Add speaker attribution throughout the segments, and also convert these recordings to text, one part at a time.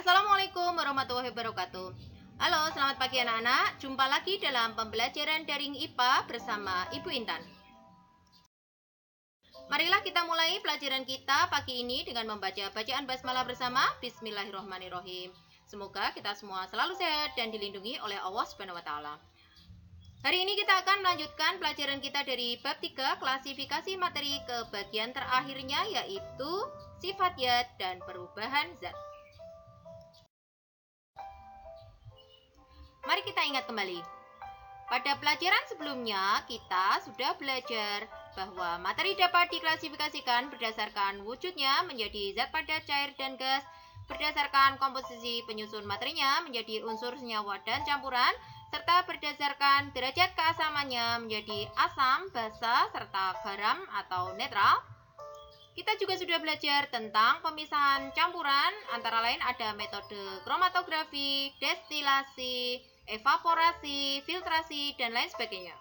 Speaker 1: Assalamualaikum warahmatullahi wabarakatuh. Halo, selamat pagi anak-anak. Jumpa lagi dalam pembelajaran daring IPA bersama Ibu Intan. Marilah kita mulai pelajaran kita pagi ini dengan membaca bacaan basmalah bersama. Bismillahirrahmanirrahim. Semoga kita semua selalu sehat dan dilindungi oleh Allah Subhanahu wa taala. Hari ini kita akan melanjutkan pelajaran kita dari bab 3 klasifikasi materi ke bagian terakhirnya, yaitu sifat zat dan perubahan zat. Mari kita ingat kembali. Pada pelajaran sebelumnya, kita sudah belajar bahwa materi dapat diklasifikasikan berdasarkan wujudnya menjadi zat padat, cair, dan gas, berdasarkan komposisi penyusun materinya menjadi unsur senyawa dan campuran, serta berdasarkan derajat keasamannya menjadi asam, basa, serta garam atau netral. Kita juga sudah belajar tentang pemisahan campuran, antara lain ada metode kromatografi, destilasi, evaporasi, filtrasi, dan lain sebagainya.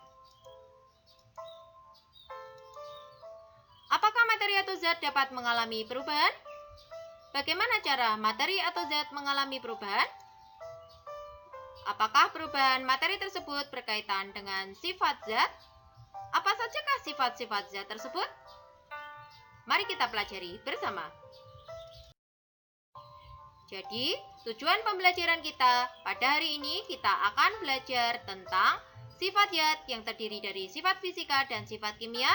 Speaker 1: Apakah materi atau zat dapat mengalami perubahan? Bagaimana cara materi atau zat mengalami perubahan? Apakah perubahan materi tersebut berkaitan dengan sifat zat? Apa sajakah sifat-sifat zat tersebut? Mari kita pelajari bersama. Jadi, tujuan pembelajaran kita pada hari ini kita akan belajar tentang sifat zat yang terdiri dari sifat fisika dan sifat kimia,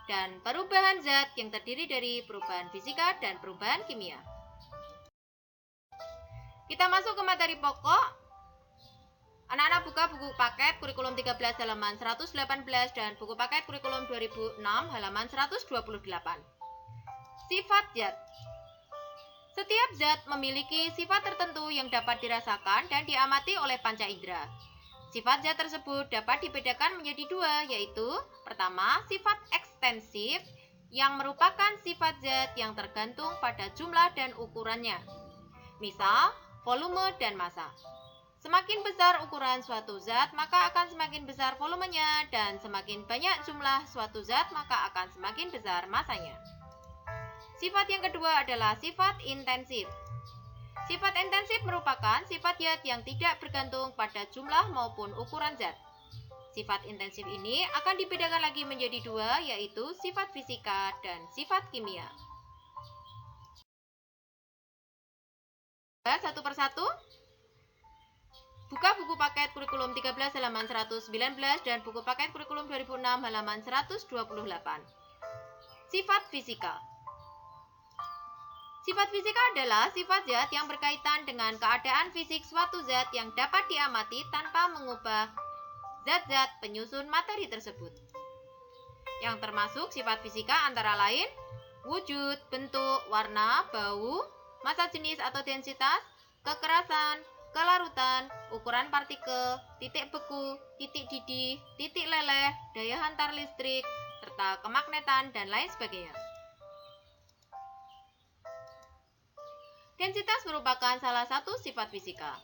Speaker 1: dan perubahan zat yang terdiri dari perubahan fisika dan perubahan kimia. Kita masuk ke materi pokok. Anak-anak buka buku paket kurikulum 13 halaman 118 dan buku paket kurikulum 2006 halaman 128. Sifat zat. Setiap zat memiliki sifat tertentu yang dapat dirasakan dan diamati oleh panca indera. Sifat zat tersebut dapat dibedakan menjadi dua, yaitu pertama, sifat ekstensif yang merupakan sifat zat yang tergantung pada jumlah dan ukurannya. Misal, volume dan massa. Semakin besar ukuran suatu zat, maka akan semakin besar volumenya, dan semakin banyak jumlah suatu zat, maka akan semakin besar massanya. Sifat yang kedua adalah sifat intensif. Sifat intensif merupakan sifat zat yang tidak bergantung pada jumlah maupun ukuran zat. Sifat intensif ini akan dibedakan lagi menjadi dua, yaitu sifat fisika dan sifat kimia. Satu persatu. Buka buku paket kurikulum 13 halaman 119 dan buku paket kurikulum 2006 halaman 128. Sifat fisika. Sifat fisika adalah sifat zat yang berkaitan dengan keadaan fisik suatu zat yang dapat diamati tanpa mengubah zat-zat penyusun materi tersebut. Yang termasuk sifat fisika antara lain wujud, bentuk, warna, bau, massa jenis atau densitas, kekerasan, kelarutan, ukuran partikel, titik beku, titik didih, titik leleh, daya hantar listrik, serta kemagnetan dan lain sebagainya. Densitas merupakan salah satu sifat fisika.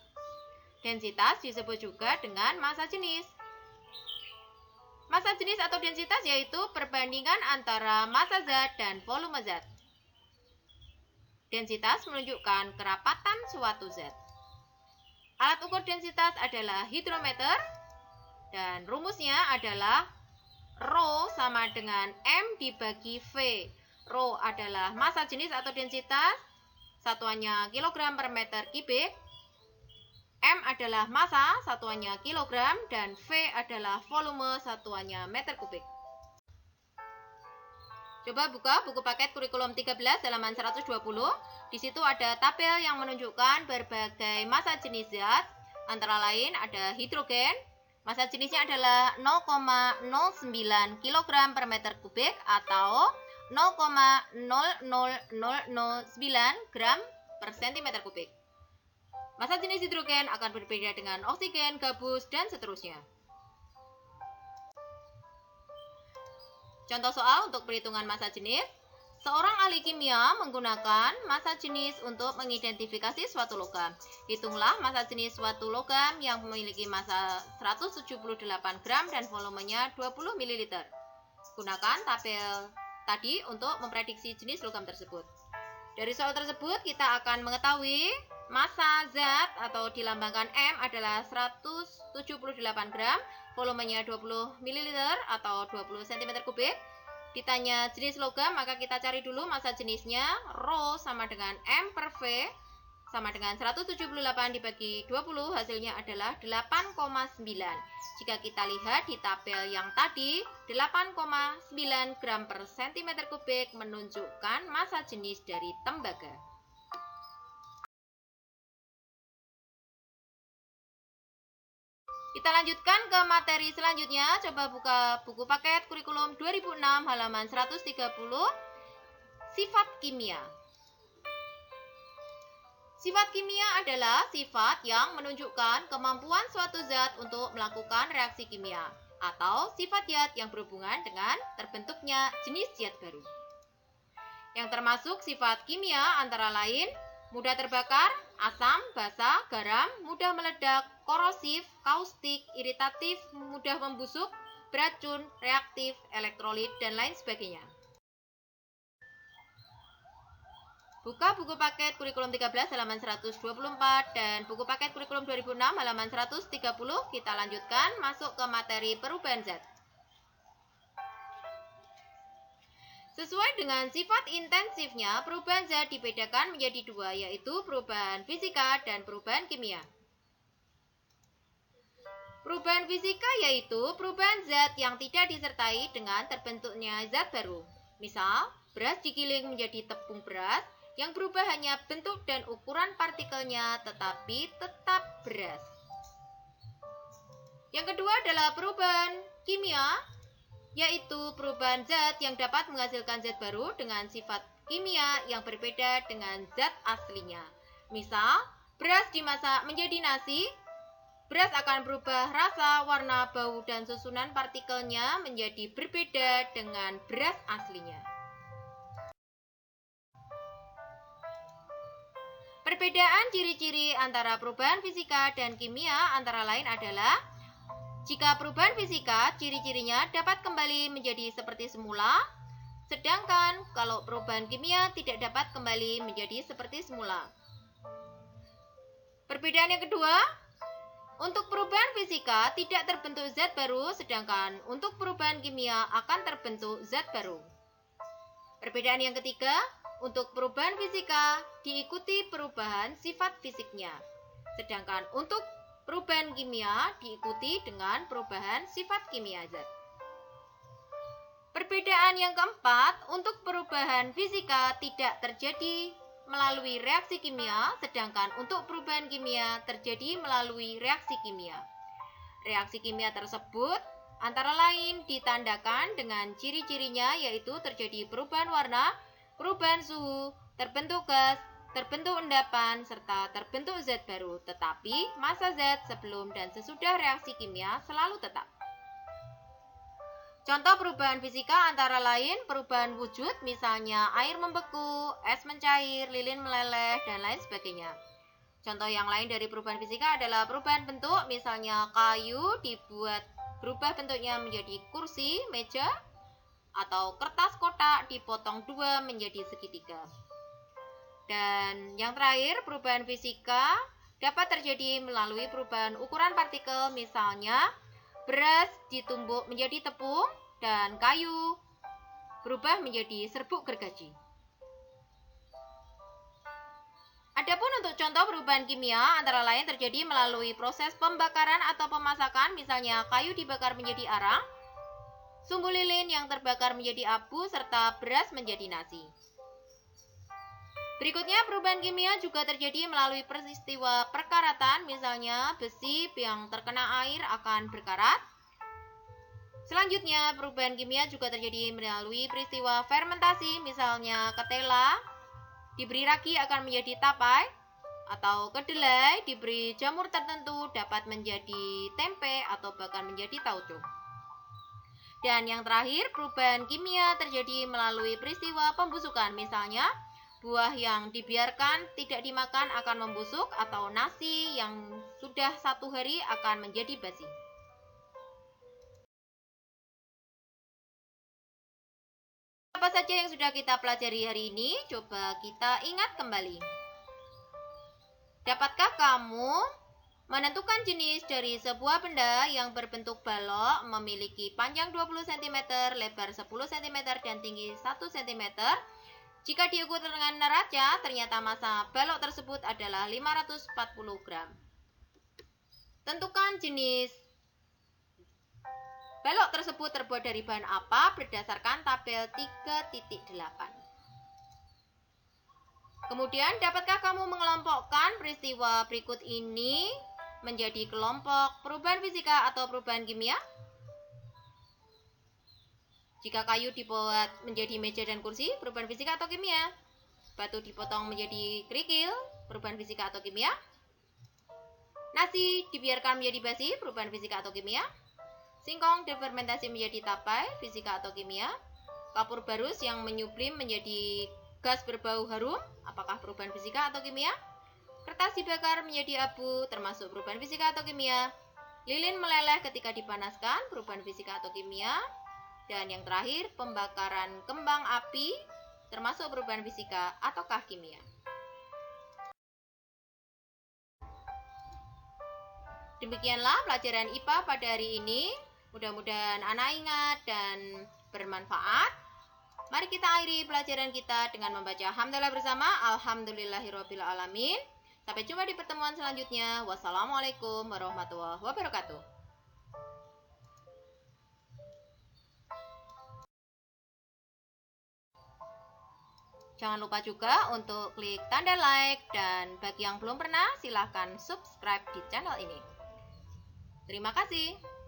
Speaker 1: Densitas disebut juga dengan massa jenis. Massa jenis atau densitas yaitu perbandingan antara massa zat dan volume zat. Densitas menunjukkan kerapatan suatu zat. Alat ukur densitas adalah hidrometer dan rumusnya adalah Rho sama dengan M dibagi V. Rho adalah massa jenis atau densitas, satuannya kilogram per meter kubik. M adalah massa, satuannya kilogram, dan V adalah volume, satuannya meter kubik. Coba buka buku paket kurikulum 13 halaman 120. Di situ ada tabel yang menunjukkan berbagai massa jenis zat. Antara lain ada hidrogen. Massa jenisnya adalah 0,09 kg per meter kubik atau 0,00009 gram per cm kubik. Massa jenis hidrogen akan berbeda dengan oksigen, gabus, dan seterusnya. Contoh soal untuk perhitungan massa jenis. Seorang ahli kimia menggunakan massa jenis untuk mengidentifikasi suatu logam. Hitunglah massa jenis suatu logam yang memiliki massa 178 gram dan volumenya 20 ml. Gunakan tabel tadi untuk memprediksi jenis logam tersebut. Dari soal tersebut kita akan mengetahui massa zat atau dilambangkan M adalah 178 gram, volumenya 20 ml atau 20 cm3. Ditanya jenis logam, maka kita cari dulu massa jenisnya. Rho sama dengan M per V sama dengan 178 dibagi 20, hasilnya adalah 8,9. Jika kita lihat di tabel yang tadi, 8,9 gram per cm3 menunjukkan massa jenis dari tembaga. Kita lanjutkan ke materi selanjutnya. Coba buka buku paket kurikulum 2006 halaman 130, sifat kimia. Sifat kimia adalah sifat yang menunjukkan kemampuan suatu zat untuk melakukan reaksi kimia atau sifat zat yang berhubungan dengan terbentuknya jenis zat baru. Yang termasuk sifat kimia antara lain mudah terbakar, asam, basa, garam, mudah meledak, korosif, kaustik, iritatif, mudah membusuk, beracun, reaktif, elektrolit, dan lain sebagainya. Buka buku paket kurikulum 13 halaman 124 dan buku paket kurikulum 2006 halaman 130. Kita lanjutkan masuk ke materi perubahan zat. Sesuai dengan sifat intensifnya, perubahan zat dibedakan menjadi dua, yaitu perubahan fisika dan perubahan kimia. Perubahan fisika yaitu perubahan zat yang tidak disertai dengan terbentuknya zat baru. Misal, beras digiling menjadi tepung beras yang berubah hanya bentuk dan ukuran partikelnya, tetapi tetap beras. Yang kedua adalah perubahan kimia, yaitu perubahan zat yang dapat menghasilkan zat baru dengan sifat kimia yang berbeda dengan zat aslinya. Misal, beras dimasak menjadi nasi, beras akan berubah rasa, warna, bau, dan susunan partikelnya menjadi berbeda dengan beras aslinya. Perbedaan ciri-ciri antara perubahan fisika dan kimia antara lain adalah jika perubahan fisika, ciri-cirinya dapat kembali menjadi seperti semula, sedangkan kalau perubahan kimia tidak dapat kembali menjadi seperti semula. Perbedaan yang kedua, untuk perubahan fisika tidak terbentuk zat baru, sedangkan untuk perubahan kimia akan terbentuk zat baru. Perbedaan yang ketiga, untuk perubahan fisika diikuti perubahan sifat fisiknya, sedangkan untuk perubahan kimia diikuti dengan perubahan sifat kimia zat. Perbedaan yang keempat, untuk perubahan fisika tidak terjadi melalui reaksi kimia, sedangkan untuk perubahan kimia terjadi melalui reaksi kimia. Reaksi kimia tersebut antara lain ditandakan dengan ciri-cirinya, yaitu terjadi perubahan warna, perubahan suhu, terbentuk gas, terbentuk endapan, serta terbentuk zat baru, tetapi massa zat sebelum dan sesudah reaksi kimia selalu tetap. Contoh perubahan fisika antara lain perubahan wujud, misalnya air membeku, es mencair, lilin meleleh, dan lain sebagainya. Contoh yang lain dari perubahan fisika adalah perubahan bentuk, misalnya kayu dibuat berubah bentuknya menjadi kursi, meja, atau kertas kotak dipotong dua menjadi segitiga. Dan yang terakhir, perubahan fisika dapat terjadi melalui perubahan ukuran partikel, misalnya beras ditumbuk menjadi tepung dan kayu berubah menjadi serbuk gergaji. Adapun untuk contoh perubahan kimia antara lain terjadi melalui proses pembakaran atau pemasakan, misalnya kayu dibakar menjadi arang, sumbu lilin yang terbakar menjadi abu, serta beras menjadi nasi. Berikutnya, perubahan kimia juga terjadi melalui peristiwa perkaratan, misalnya besi yang terkena air akan berkarat. Selanjutnya, perubahan kimia juga terjadi melalui peristiwa fermentasi, misalnya ketela diberi ragi akan menjadi tapai, atau kedelai diberi jamur tertentu dapat menjadi tempe atau bahkan menjadi tauco. Dan yang terakhir, perubahan kimia terjadi melalui peristiwa pembusukan, misalnya buah yang dibiarkan tidak dimakan akan membusuk, atau nasi yang sudah 1 hari akan menjadi basi. Apa saja yang sudah kita pelajari hari ini? Coba kita ingat kembali. Dapatkah kamu menentukan jenis dari sebuah benda yang berbentuk balok, memiliki panjang 20 cm, lebar 10 cm, dan tinggi 1 cm? Jika diukur dengan neraca, ternyata massa balok tersebut adalah 540 gram. Tentukan jenis balok tersebut terbuat dari bahan apa berdasarkan tabel 3.8. Kemudian, dapatkah kamu mengelompokkan peristiwa berikut ini menjadi kelompok perubahan fisika atau perubahan kimia? Jika kayu dibuat menjadi meja dan kursi, perubahan fisika atau kimia? Batu dipotong menjadi kerikil, perubahan fisika atau kimia? Nasi dibiarkan menjadi basi, perubahan fisika atau kimia? Singkong difermentasi menjadi tapai, fisika atau kimia? Kapur barus yang menyublim menjadi gas berbau harum, apakah perubahan fisika atau kimia? Kertas dibakar menjadi abu, termasuk perubahan fisika atau kimia? Lilin meleleh ketika dipanaskan, perubahan fisika atau kimia? Dan yang terakhir, pembakaran kembang api, termasuk perubahan fisika ataukah kimia? Demikianlah pelajaran IPA pada hari ini. Mudah-mudahan anak ingat dan bermanfaat. Mari kita akhiri pelajaran kita dengan membaca hamdalah bersama. Alhamdulillahirabbil alamin. Sampai jumpa di pertemuan selanjutnya. Wassalamualaikum warahmatullahi wabarakatuh. Jangan lupa juga untuk klik tanda like, dan bagi yang belum pernah silahkan subscribe di channel ini. Terima kasih.